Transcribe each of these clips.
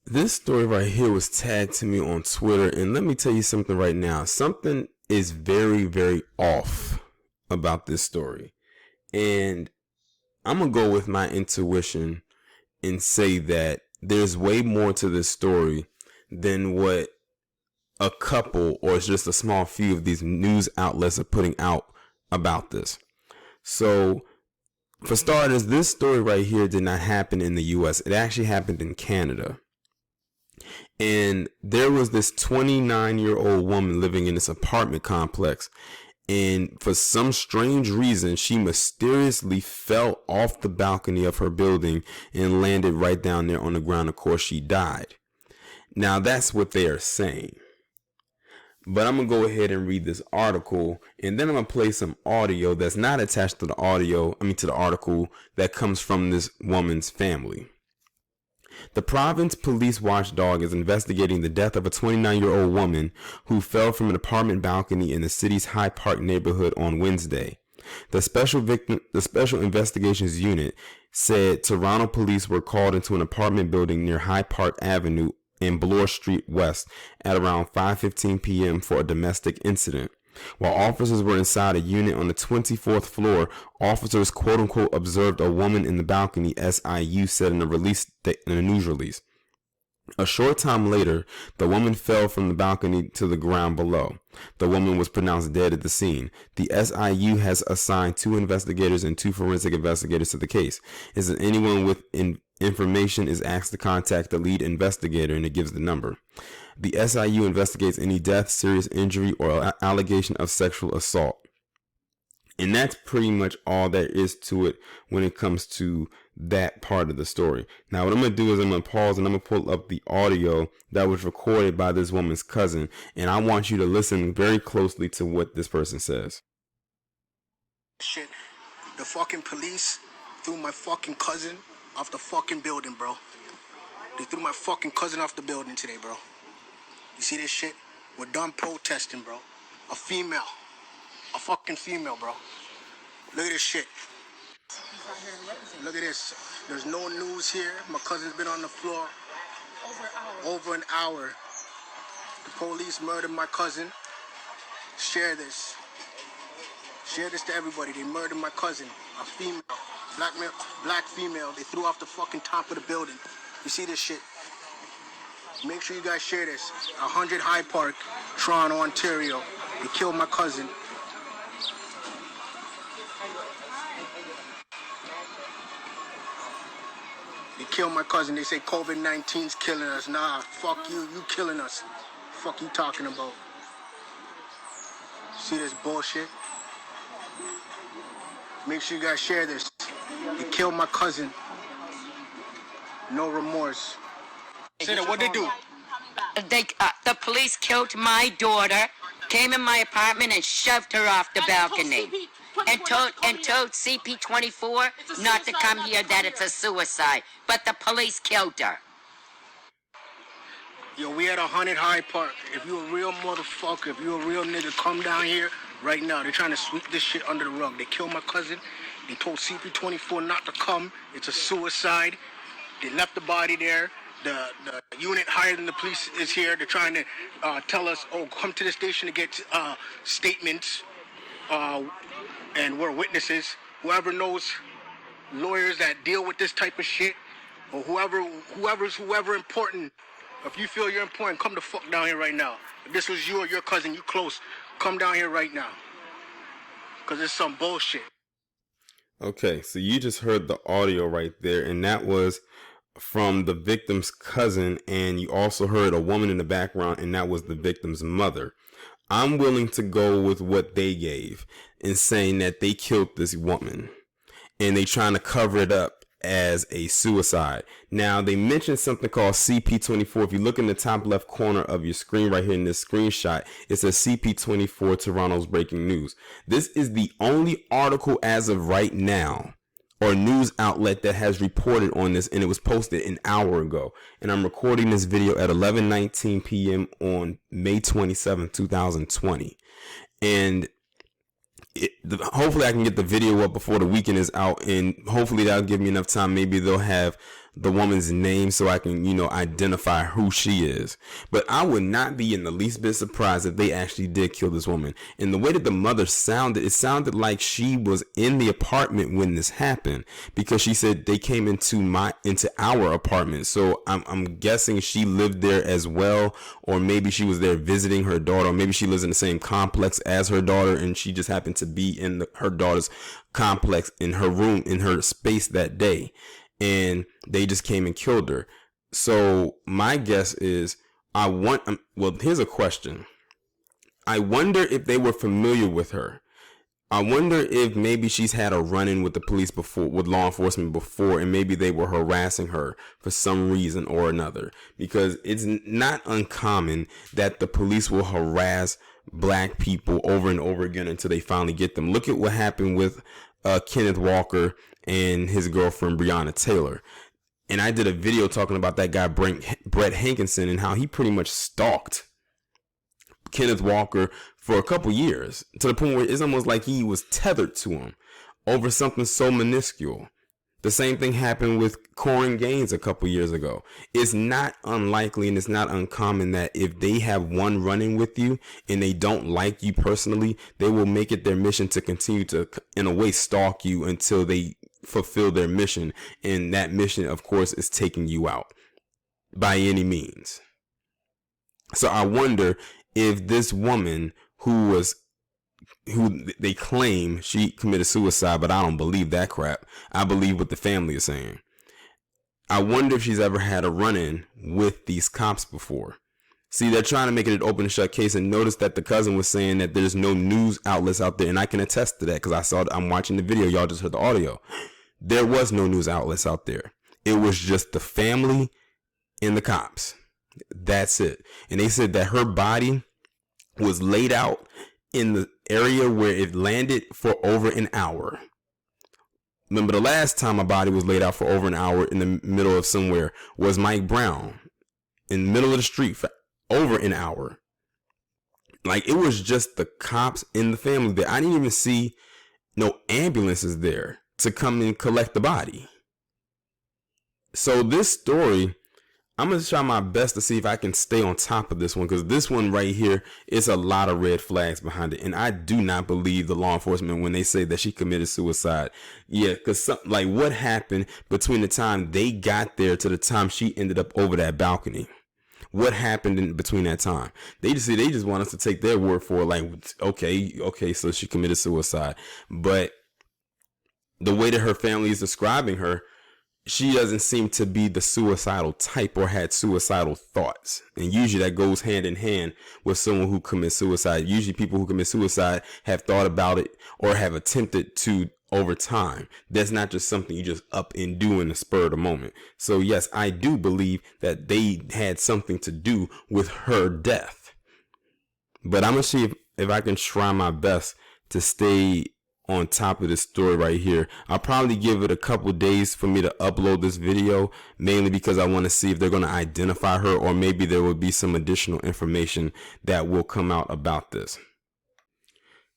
This story right here was tagged to me on Twitter, and let me tell you something right now. Something is very, very off about this story. And I'm going to go with my intuition and say that there's way more to this story than what a couple or it's just a small few of these news outlets are putting out about this. So, for starters, this story right here did not happen in the US. It actually happened in Canada. And there was this 29-year-old woman living in this apartment complex. And for some strange reason, she mysteriously fell off the balcony of her building and landed right down there on the ground. Of course, she died. Now, that's what they are saying. But I'm going to go ahead and read this article, and then I'm going to play some audio that's not attached to the to the article that comes from this woman's family. The province police watchdog is investigating the death of a 29-year-old woman who fell from an apartment balcony in the city's Hyde Park neighborhood on Wednesday. The Special Investigations Unit said Toronto police were called into an apartment building near Hyde Park Avenue and Bloor Street West at around 5:15 p.m. for a domestic incident. While officers were inside a unit on the 24th floor, officers quote-unquote observed a woman in the balcony, SIU said in a news release. A short time later, the woman fell from the balcony to the ground below. The woman was pronounced dead at the scene. The SIU has assigned 2 investigators and 2 forensic investigators to the case. Is there anyone with information is asked to contact the lead investigator, and it gives the number. The SIU investigates any death, serious injury, or allegation of sexual assault. And that's pretty much all there is to it when it comes to that part of the story. Now, what I'm going to do is I'm going to pause and I'm going to pull up the audio that was recorded by this woman's cousin. And I want you to listen very closely to what this person says. Shit, the fucking police threw my fucking cousin off the fucking building, bro. They threw my fucking cousin off the building today, bro. You see this shit? We're done protesting, bro. A fucking female, bro. Look at this shit. Look at this. There's no news here. My cousin's been on the floor over an hour. The police murdered my cousin. Share this. Share this to everybody. They murdered my cousin, a female, black female. They threw off the fucking top of the building. You see this shit? Make sure you guys share this. 100 Hyde Park, Toronto, Ontario. They killed my cousin. They killed my cousin. They say COVID-19's killing us. Nah, fuck you. You killing us. Fuck you talking about? See this bullshit? Make sure you guys share this. They killed my cousin. No remorse. Say that, what they do? The police killed my daughter, came in my apartment and shoved her off the balcony. And told CP24 not to come here, that it's a suicide. But the police killed her. Yo, we at 100 Hyde Park. If you a real motherfucker, if you a real nigga, come down here right now. They're trying to sweep this shit under the rug. They killed my cousin. They told CP24 not to come. It's a suicide. They left the body there. The unit higher than the police is here. They're trying to tell us, oh, come to the station to get statements. And we're witnesses. Whoever knows lawyers that deal with this type of shit, or whoever's important. If you feel you're important, come the fuck down here right now. If this was you or your cousin, you close, come down here right now. Because it's some bullshit. Okay, so you just heard the audio right there, and that was from the victim's cousin, and you also heard a woman in the background, and that was the victim's mother. I'm willing to go with what they gave in saying that they killed this woman, and they trying to cover it up as a suicide. Now, they mentioned something called CP24. If you look in the top left corner of your screen right here in this screenshot, it says CP24 Toronto's breaking news. This is the only article as of right now, or news outlet, that has reported on this, and it was posted an hour ago. And I'm recording this video at 11:19 p.m. on May 27, 2020. And hopefully I can get the video up before the weekend is out, and hopefully that'll give me enough time. Maybe they'll have the woman's name so I can, identify who she is. But I would not be in the least bit surprised if they actually did kill this woman. And the way that the mother sounded, it sounded like she was in the apartment when this happened, because she said they came into our apartment. So I'm guessing she lived there as well, or maybe she was there visiting her daughter, or maybe she lives in the same complex as her daughter, and she just happened to be in her daughter's complex, in her room, in her space that day, and they just came and killed her. So my guess is, here's a question. I wonder if they were familiar with her. I wonder if maybe she's had a run-in with the police before, with law enforcement before, and maybe they were harassing her for some reason or another, because it's not uncommon that the police will harass black people over and over again until they finally get them. Look at what happened with Kenneth Walker and his girlfriend Breonna Taylor. And I did a video talking about that guy Brett Hankinson and how he pretty much stalked Kenneth Walker for a couple years, to the point where it's almost like he was tethered to him over something so minuscule. The same thing happened with Corin Gaines a couple years ago. It's not unlikely and it's not uncommon that if they have one running with you and they don't like you personally, they will make it their mission to continue to, in a way, stalk you until they fulfill their mission. And that mission, of course, is taking you out by any means. So I wonder if this woman who they claim she committed suicide, but I don't believe that crap. I believe what the family is saying. I wonder if she's ever had a run-in with these cops before. See, they're trying to make it an open and shut case, and notice that the cousin was saying that there's no news outlets out there, and I can attest to that because I'm watching the video. Y'all just heard the audio. There was no news outlets out there. It was just the family and the cops. That's it. And they said that her body was laid out in the area where it landed for over an hour. Remember, the last time a body was laid out for over an hour in the middle of somewhere was Mike Brown, in the middle of the street for over an hour. Like, it was just the cops and the family there. I didn't even see no ambulances there to come and collect the body. So this story, I'm going to try my best to see if I can stay on top of this one, because this one right here is a lot of red flags behind it. And I do not believe the law enforcement when they say that she committed suicide. Yeah, because like, what happened between the time they got there to the time she ended up over that balcony? What happened in between that time? They just want us to take their word for it. Like, okay, so she committed suicide. But the way that her family is describing her, she doesn't seem to be the suicidal type or had suicidal thoughts. And usually that goes hand in hand with someone who commits suicide. Usually people who commit suicide have thought about it or have attempted to over time. That's not just something you just up and do in the spur of the moment. So yes, I do believe that they had something to do with her death. But I'm going to see if I can try my best to stay on top of this story right here. I'll probably give it a couple days for me to upload this video, mainly because I want to see if they're going to identify her, or maybe there will be some additional information that will come out about this.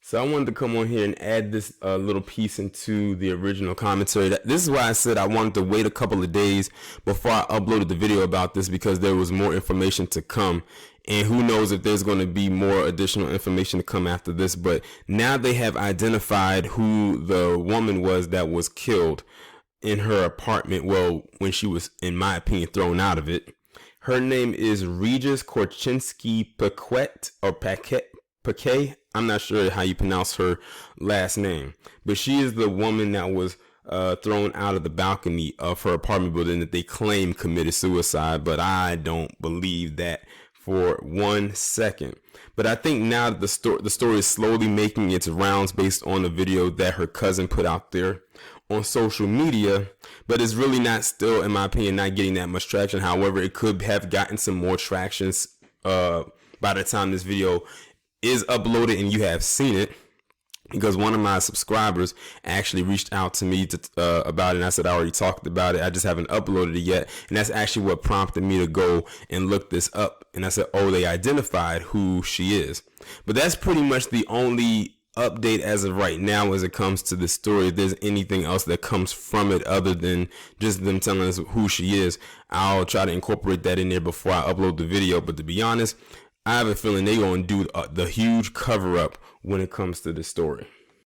So I wanted to come on here and add this little piece into the original commentary. This is why I said I wanted to wait a couple of days before I uploaded the video about this, because there was more information to come. And who knows if there's going to be more additional information to come after this. But now they have identified who the woman was that was killed in her apartment. Well, when she was, in my opinion, thrown out of it. Her name is Regis Korchinski-Paquette, or Paquet. I'm not sure how you pronounce her last name. But she is the woman that was thrown out of the balcony of her apartment building that they claim committed suicide. But I don't believe that for 1 second. But I think now that the story is slowly making its rounds based on the video that her cousin put out there on social media, but it's really not, still in my opinion, not getting that much traction. However, it could have gotten some more tractions by the time this video is uploaded and you have seen it, because one of my subscribers actually reached out to me about it, and I said I already talked about it, I just haven't uploaded it yet. And that's actually what prompted me to go and look this up. And I said, oh, they identified who she is. But that's pretty much the only update as of right now as it comes to the story. If there's anything else that comes from it other than just them telling us who she is, I'll try to incorporate that in there before I upload the video. But to be honest, I have a feeling they're going to do the huge cover up when it comes to the story.